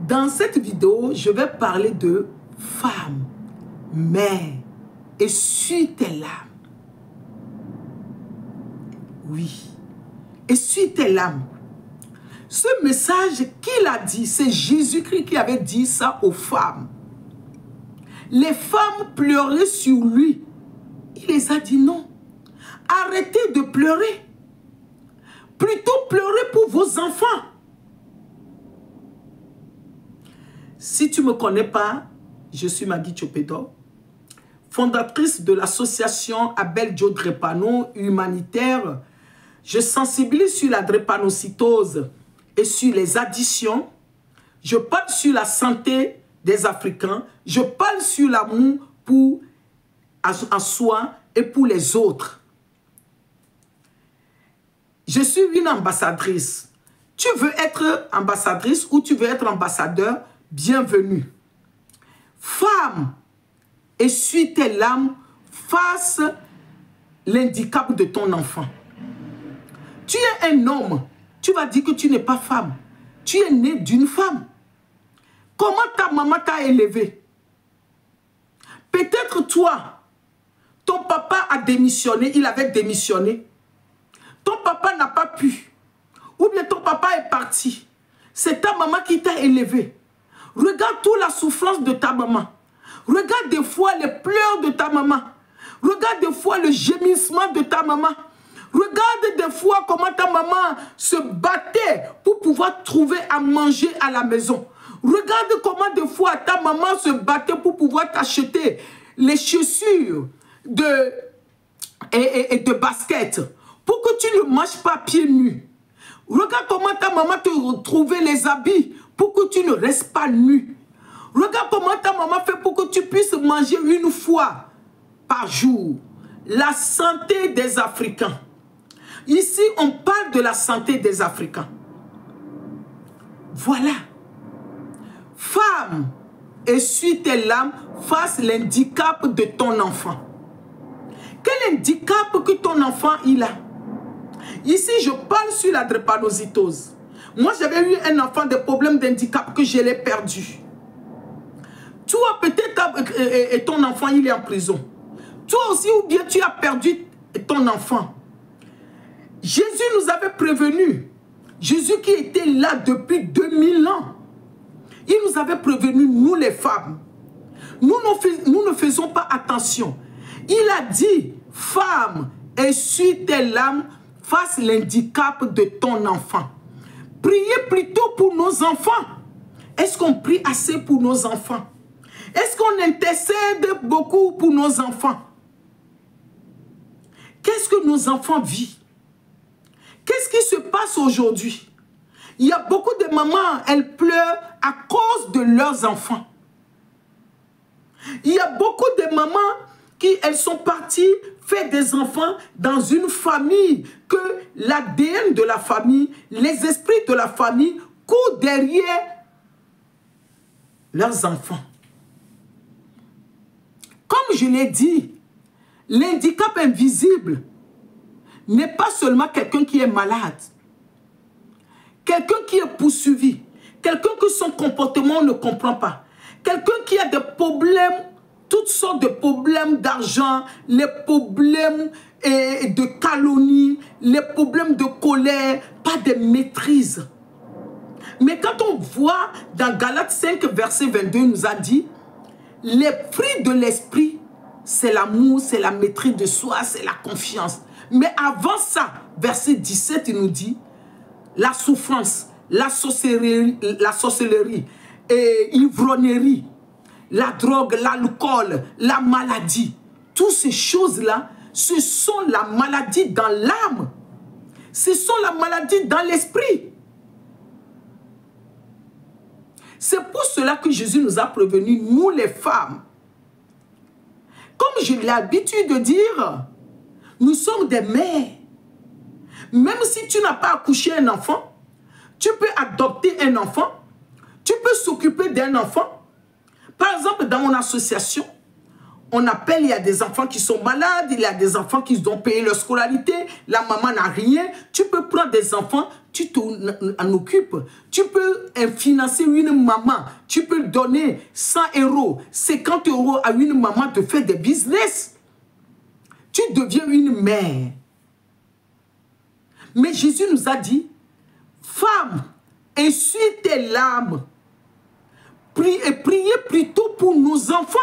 Dans cette vidéo, je vais parler de femme, mère, essuie tes larmes. Oui, essuie tes larmes. Ce message qu'il a dit, c'est Jésus-Christ qui avait dit ça aux femmes. Les femmes pleuraient sur lui. Il les a dit non. Arrêtez de pleurer. Plutôt pleurez pour vos enfants. Si tu ne me connais pas, je suis Magui Tchopedo, fondatrice de l'association Abel Joe Drépano humanitaire. Je sensibilise sur la drépanocytose et sur les addictions. Je parle sur la santé des Africains. Je parle sur l'amour en soi et pour les autres. Je suis une ambassadrice. Tu veux être ambassadrice ou tu veux être ambassadeur, bienvenue. Femme, essuie tes larmes face l'handicap de ton enfant. Tu es un homme, tu vas dire que tu n'es pas femme. Tu es né d'une femme. Comment ta maman t'a élevé? Peut-être toi, ton papa a démissionné, il avait démissionné. Ton papa n'a pas pu. Ou bien ton papa est parti. C'est ta maman qui t'a élevé. Regarde toute la souffrance de ta maman. Regarde des fois les pleurs de ta maman. Regarde des fois le gémissement de ta maman. Regarde des fois comment ta maman se battait pour pouvoir trouver à manger à la maison. Regarde comment des fois ta maman se battait pour pouvoir t'acheter les chaussures et de basket pour que tu ne marches pas pieds nus. Regarde comment ta maman te trouvait les habits pour que tu ne restes pas nu. Regarde comment ta maman fait pour que tu puisses manger une fois par jour. La santé des Africains. Ici, on parle de la santé des Africains. Voilà. Femme, essuie tes larmes face l'handicap de ton enfant. Quel handicap que ton enfant il a? Ici, je parle sur la drépanocytose. Moi, j'avais eu un enfant de problème d'handicap que je l'ai perdu. Toi, peut-être, et ton enfant, il est en prison. Toi aussi, ou bien tu as perdu ton enfant. Jésus nous avait prévenus. Jésus qui était là depuis 2000 ans. Il nous avait prévenus, nous les femmes. Nous ne faisons pas attention. Il a dit, femme, essuie tes larmes face l'handicap de ton enfant. Priez plutôt pour nos enfants. Est-ce qu'on prie assez pour nos enfants? Est-ce qu'on intercède beaucoup pour nos enfants? Qu'est-ce que nos enfants vivent? Qu'est-ce qui se passe aujourd'hui? Il y a beaucoup de mamans, elles pleurent à cause de leurs enfants. Il y a beaucoup de mamans qui, elles sont parties faire des enfants dans une famille, que l'ADN de la famille, les esprits de la famille courent derrière leurs enfants. Comme je l'ai dit, l'handicap invisible n'est pas seulement quelqu'un qui est malade, quelqu'un qui est poursuivi, quelqu'un que son comportement ne comprend pas, quelqu'un qui a des problèmes, toutes sortes de problèmes d'argent, les problèmes de calomnie, les problèmes de colère, pas de maîtrise. Mais quand on voit dans Galates 5, verset 22, il nous a dit, les fruits de l'esprit, c'est l'amour, c'est la maîtrise de soi, c'est la confiance. Mais avant ça, verset 17, il nous dit, la souffrance, la sorcellerie et l'ivrognerie, la drogue, l'alcool, la maladie, toutes ces choses-là, ce sont la maladie dans l'âme. Ce sont la maladie dans l'esprit. C'est pour cela que Jésus nous a prévenus, nous les femmes. Comme j'ai l'habitude de dire, nous sommes des mères. Même si tu n'as pas accouché un enfant, tu peux adopter un enfant, tu peux s'occuper d'un enfant. Par exemple, dans mon association, on appelle, il y a des enfants qui sont malades, il y a des enfants qui ont payé leur scolarité, la maman n'a rien. Tu peux prendre des enfants, tu t'en occupes. Tu peux financer une maman. Tu peux donner 100 €, 50 € à une maman de faire des business. Tu deviens une mère. Mais Jésus nous a dit, femme, essuie tes larmes. Priez plutôt pour nos enfants.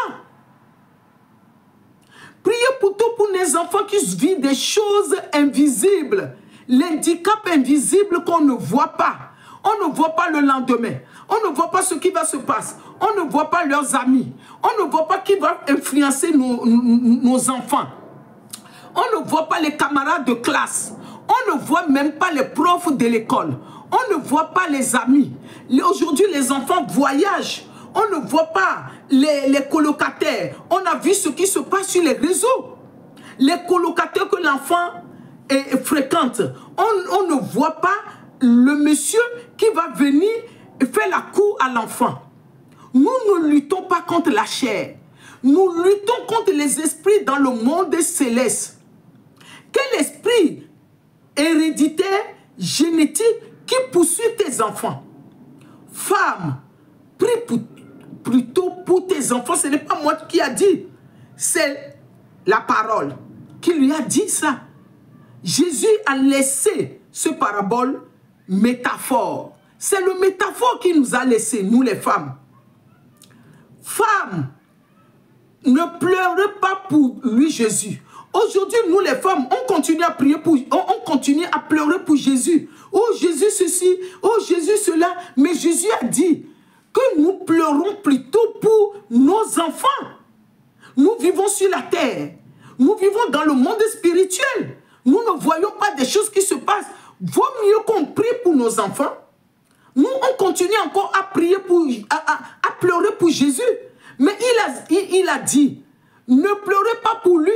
Priez plutôt pour nos enfants qui vivent des choses invisibles. L'handicap invisible qu'on ne voit pas. On ne voit pas le lendemain. On ne voit pas ce qui va se passer. On ne voit pas leurs amis. On ne voit pas qui va influencer nos enfants. On ne voit pas les camarades de classe. On ne voit même pas les profs de l'école. On ne voit pas les amis. Aujourd'hui, les enfants voyagent. On ne voit pas les colocataires. On a vu ce qui se passe sur les réseaux. Les colocataires que l'enfant fréquente. On ne voit pas le monsieur qui va venir faire la cour à l'enfant. Nous ne luttons pas contre la chair. Nous luttons contre les esprits dans le monde céleste. Quel esprit héréditaire, génétique, qui poursuit tes enfants? Femme, prie plutôt pour tes enfants. Ce n'est pas moi qui a dit. C'est la parole qui lui a dit ça. Jésus a laissé ce parabole métaphore. C'est le métaphore qui nous a laissé, nous les femmes. Femmes, ne pleurez pas pour lui Jésus. Aujourd'hui, nous les femmes, on continue à prier pour, on continue à pleurer pour Jésus. Oh Jésus ceci, oh Jésus cela. Mais Jésus a dit que nous pleurons plutôt pour nos enfants. Nous vivons sur la terre. Nous vivons dans le monde spirituel. Nous ne voyons pas des choses qui se passent. Vaut mieux qu'on prie pour nos enfants. Nous, on continue encore à prier à pleurer pour Jésus. Mais il a dit, ne pleurez pas pour lui.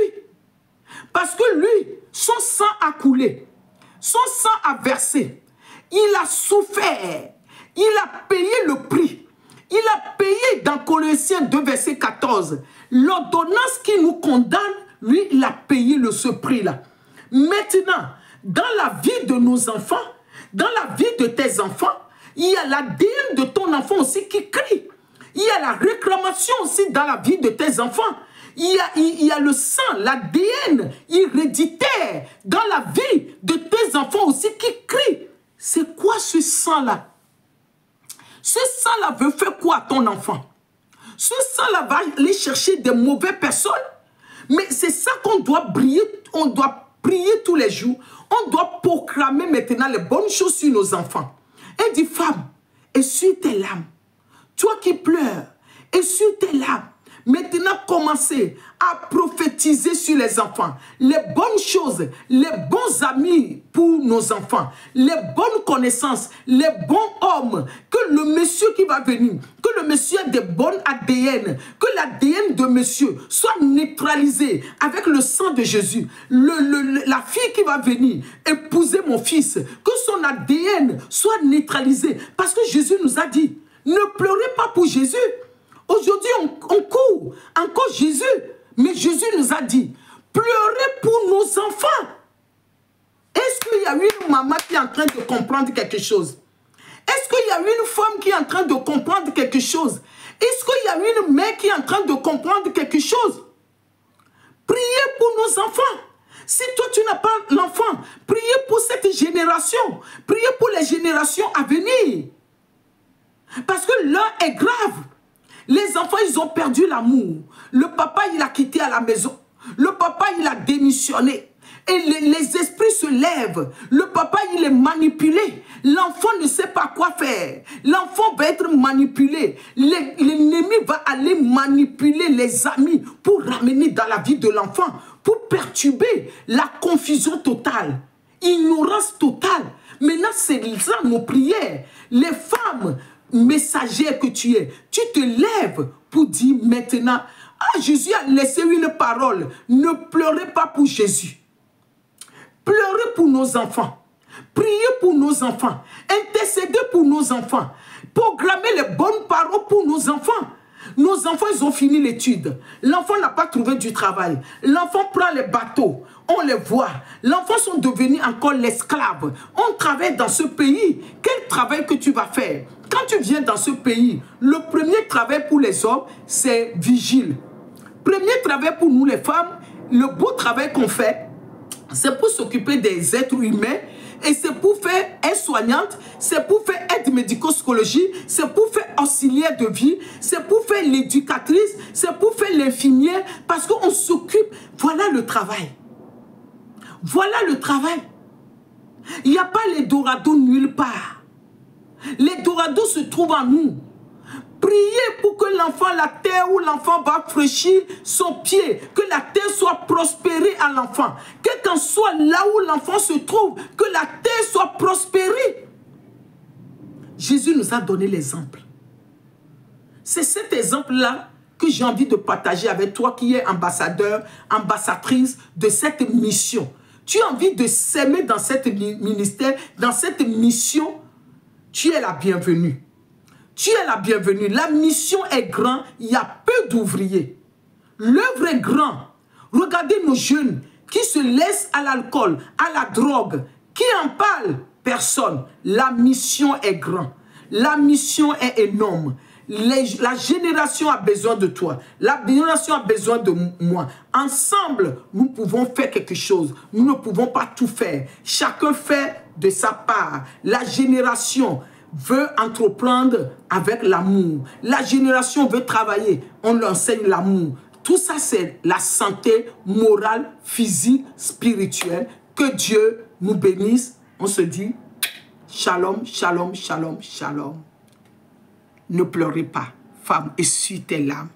Parce que lui, son sang a coulé. Son sang a versé. Il a souffert. Il a payé le prix. Il a payé dans Colossiens 2, verset 14. L'ordonnance qui nous condamne, lui, il a payé ce prix-là. Maintenant, dans la vie de nos enfants, dans la vie de tes enfants, il y a l'ADN de ton enfant aussi qui crie. Il y a la réclamation aussi dans la vie de tes enfants. Il y a le sang, l'ADN héréditaire dans la vie de tes enfants aussi qui crie. C'est quoi ce sang-là? Ce sang-là veut faire quoi à ton enfant? Ce sang-là va aller chercher des mauvaises personnes. Mais c'est ça qu'on doit briller, on doit prier tous les jours. On doit proclamer maintenant les bonnes choses sur nos enfants. Elle dit, femme, essuie tes larmes. Toi qui pleures, essuie tes larmes. Maintenant, commencez à prophétiser sur les enfants. Les bonnes choses, les bons amis pour nos enfants, les bonnes connaissances, les bons hommes. Que le monsieur qui va venir, que le monsieur ait des bonnes ADN, que l'ADN de monsieur soit neutralisé avec le sang de Jésus. La fille qui va venir épouser mon fils, que son ADN soit neutralisé. Parce que Jésus nous a dit, ne pleurez pas pour Jésus. Aujourd'hui, on court encore Jésus. Mais Jésus nous a dit, pleurez pour nos enfants. Est-ce qu'il y a une maman qui est en train de comprendre quelque chose? Est-ce qu'il y a une femme qui est en train de comprendre quelque chose? Est-ce qu'il y a une mère qui est en train de comprendre quelque chose? Priez pour nos enfants. Si toi, tu n'as pas l'enfant, priez pour cette génération. Priez pour les générations à venir. Parce que l'heure est grave. Les enfants, ils ont perdu l'amour. Le papa, il a quitté à la maison. Le papa, il a démissionné. Et les esprits se lèvent. Le papa, il est manipulé. L'enfant ne sait pas quoi faire. L'enfant va être manipulé. L'ennemi va aller manipuler les amis pour ramener dans la vie de l'enfant, pour perturber la confusion totale, ignorance totale. Maintenant, c'est ça nos prières. Les femmes messagère que tu es, tu te lèves pour dire maintenant, ah, Jésus a laissé une parole, ne pleurez pas pour Jésus. Pleurez pour nos enfants, priez pour nos enfants, intercédez pour nos enfants, programmez les bonnes paroles pour nos enfants. Nos enfants, ils ont fini l'étude. L'enfant n'a pas trouvé du travail. L'enfant prend les bateaux. On les voit. L'enfant sont devenus encore l'esclave. On travaille dans ce pays. Quel travail que tu vas faire? Quand tu viens dans ce pays, le premier travail pour les hommes, c'est vigile. Premier travail pour nous les femmes, le beau travail qu'on fait, c'est pour s'occuper des êtres humains. Et c'est pour faire aide-soignante, c'est pour faire aide médico-psychologie, c'est pour faire auxiliaire de vie, c'est pour faire l'éducatrice, c'est pour faire l'infirmière, parce qu'on s'occupe. Voilà le travail. Voilà le travail. Il n'y a pas l'Eldorado nulle part. L'Eldorado se trouve en nous. Priez pour que l'enfant, la terre où l'enfant va fraîchir son pied, que la terre soit prospérée à l'enfant. Quel qu'en soit là où l'enfant se trouve, que la terre soit prospérée. Jésus nous a donné l'exemple. C'est cet exemple-là que j'ai envie de partager avec toi qui es ambassadeur, ambassadrice de cette mission. Tu as envie de s'aimer dans cette ministère, dans cette mission, tu es la bienvenue. Tu es la bienvenue. La mission est grande. Il y a peu d'ouvriers. L'œuvre est grande. Regardez nos jeunes qui se laissent à l'alcool, à la drogue. Qui en parle? Personne. La mission est grande. La mission est énorme. La génération a besoin de toi. La génération a besoin de moi. Ensemble, nous pouvons faire quelque chose. Nous ne pouvons pas tout faire. Chacun fait de sa part. La génération veut entreprendre avec l'amour. La génération veut travailler. On leur enseigne l'amour. Tout ça, c'est la santé morale, physique, spirituelle. Que Dieu nous bénisse. On se dit shalom, shalom, shalom, shalom. Ne pleurez pas, femme, essuie tes larmes.